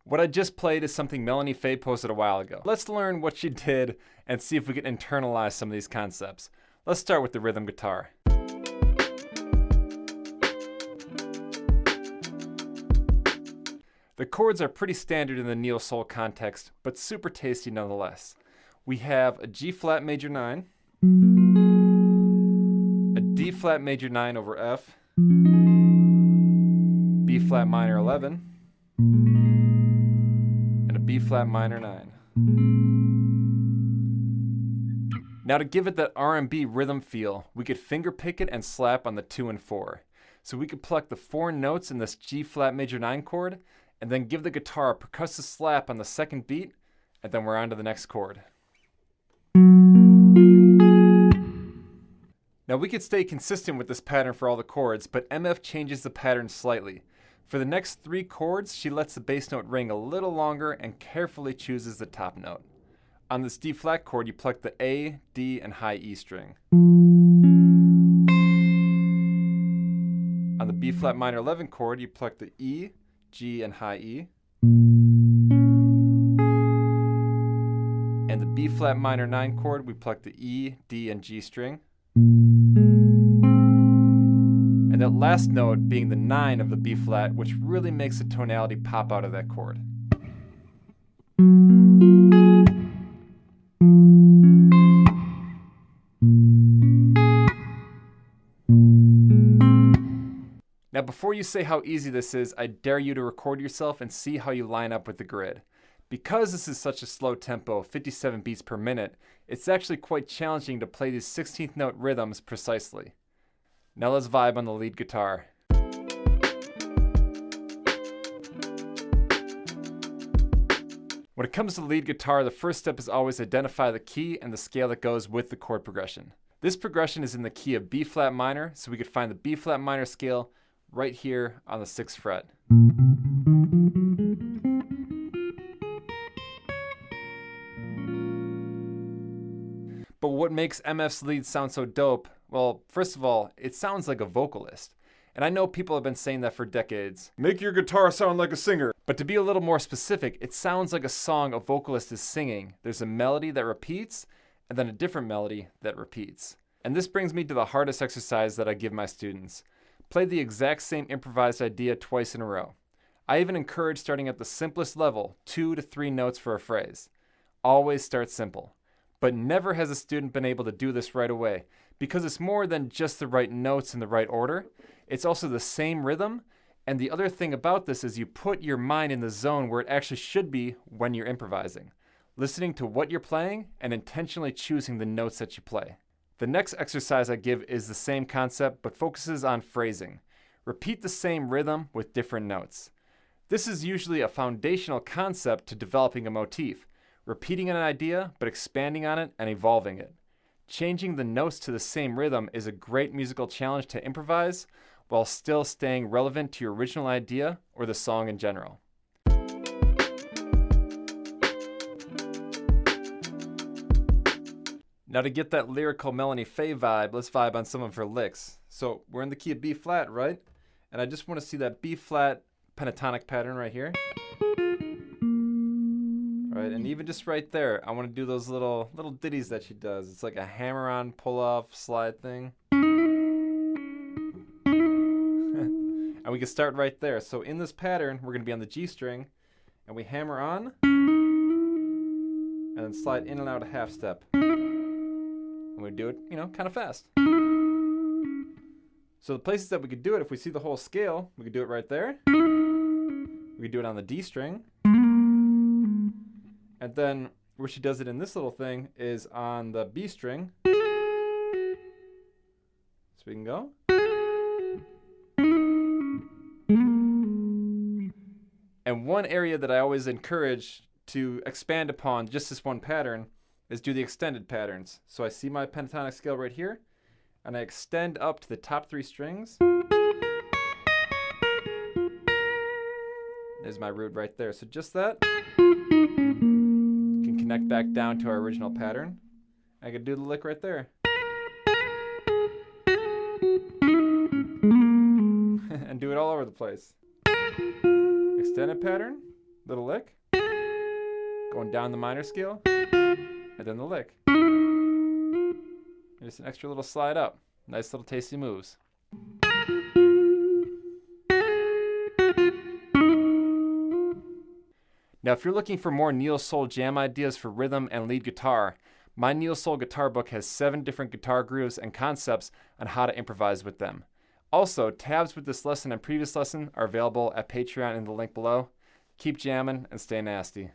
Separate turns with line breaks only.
What I just played is something Melanie Faye posted a while ago. Let's learn what she did and see if we can internalize some of these concepts. Let's start with the rhythm guitar. The chords are pretty standard in the neo-soul context, but super tasty nonetheless. We have a G flat major 9, a D flat major 9 over F, B flat minor 11, and a B flat minor 9. Now to give it that R&B rhythm feel, we could finger pick it and slap on the 2 and 4. So we could pluck the 4 notes in this G flat major 9 chord, and then give the guitar a percussive slap on the second beat, and then we're on to the next chord. Now we could stay consistent with this pattern for all the chords, but MF changes the pattern slightly. For the next 3 chords, she lets the bass note ring a little longer and carefully chooses the top note. On this D flat chord, you pluck the A, D, and high E string. On the B flat minor 11 chord, you pluck the E, G, and high E. And the B flat minor 9 chord, we pluck the E, D, and G string. And that last note being the 9 of the B flat, which really makes the tonality pop out of that chord. Now before you say how easy this is, I dare you to record yourself and see how you line up with the grid. Because this is such a slow tempo, 57 beats per minute, it's actually quite challenging to play these 16th note rhythms precisely. Now let's vibe on the lead guitar. When it comes to the lead guitar, the first step is always identify the key and the scale that goes with the chord progression. This progression is in the key of B flat minor, so we could find the B flat minor scale right here on the 6th fret. But what makes MF's lead sound so dope? Well, first of all, it sounds like a vocalist. And I know people have been saying that for decades. Make your guitar sound like a singer. But to be a little more specific, it sounds like a song a vocalist is singing. There's a melody that repeats, and then a different melody that repeats. And this brings me to the hardest exercise that I give my students. Play the exact same improvised idea twice in a row. I even encourage starting at the simplest level, 2 to 3 notes for a phrase. Always start simple. But never has a student been able to do this right away, because it's more than just the right notes in the right order. It's also the same rhythm, and the other thing about this is you put your mind in the zone where it actually should be when you're improvising, listening to what you're playing and intentionally choosing the notes that you play. The next exercise I give is the same concept, but focuses on phrasing. Repeat the same rhythm with different notes. This is usually a foundational concept to developing a motif, repeating an idea, but expanding on it and evolving it. Changing the notes to the same rhythm is a great musical challenge to improvise, while still staying relevant to your original idea or the song in general. Now to get that lyrical Melanie Faye vibe, let's vibe on some of her licks. So we're in the key of B flat, right? And I just want to see that B flat pentatonic pattern right here. Right, and even just right there, I want to do those little ditties that she does. It's like a hammer-on, pull-off, slide thing. And we can start right there. So in this pattern, we're going to be on the G string, and we hammer on, and then slide in and out a half step. And we do it, kind of fast. So the places that we could do it, if we see the whole scale, we could do it right there. We could do it on the D string. And then where she does it in this little thing is on the B string. So we can go. And one area that I always encourage to expand upon just this one pattern is do the extended patterns. So I see my pentatonic scale right here, and I extend up to the top 3 strings. There's my root right there. So just that. Can connect back down to our original pattern. I can do the lick right there. And do it all over the place. Extended pattern, little lick, going down the minor scale, and then the lick. And just an extra little slide up. Nice little tasty moves. Now, if you're looking for more neo soul jam ideas for rhythm and lead guitar, my neo soul guitar book has 7 different guitar grooves and concepts on how to improvise with them. Also, tabs with this lesson and previous lesson are available at Patreon in the link below. Keep jamming and stay nasty.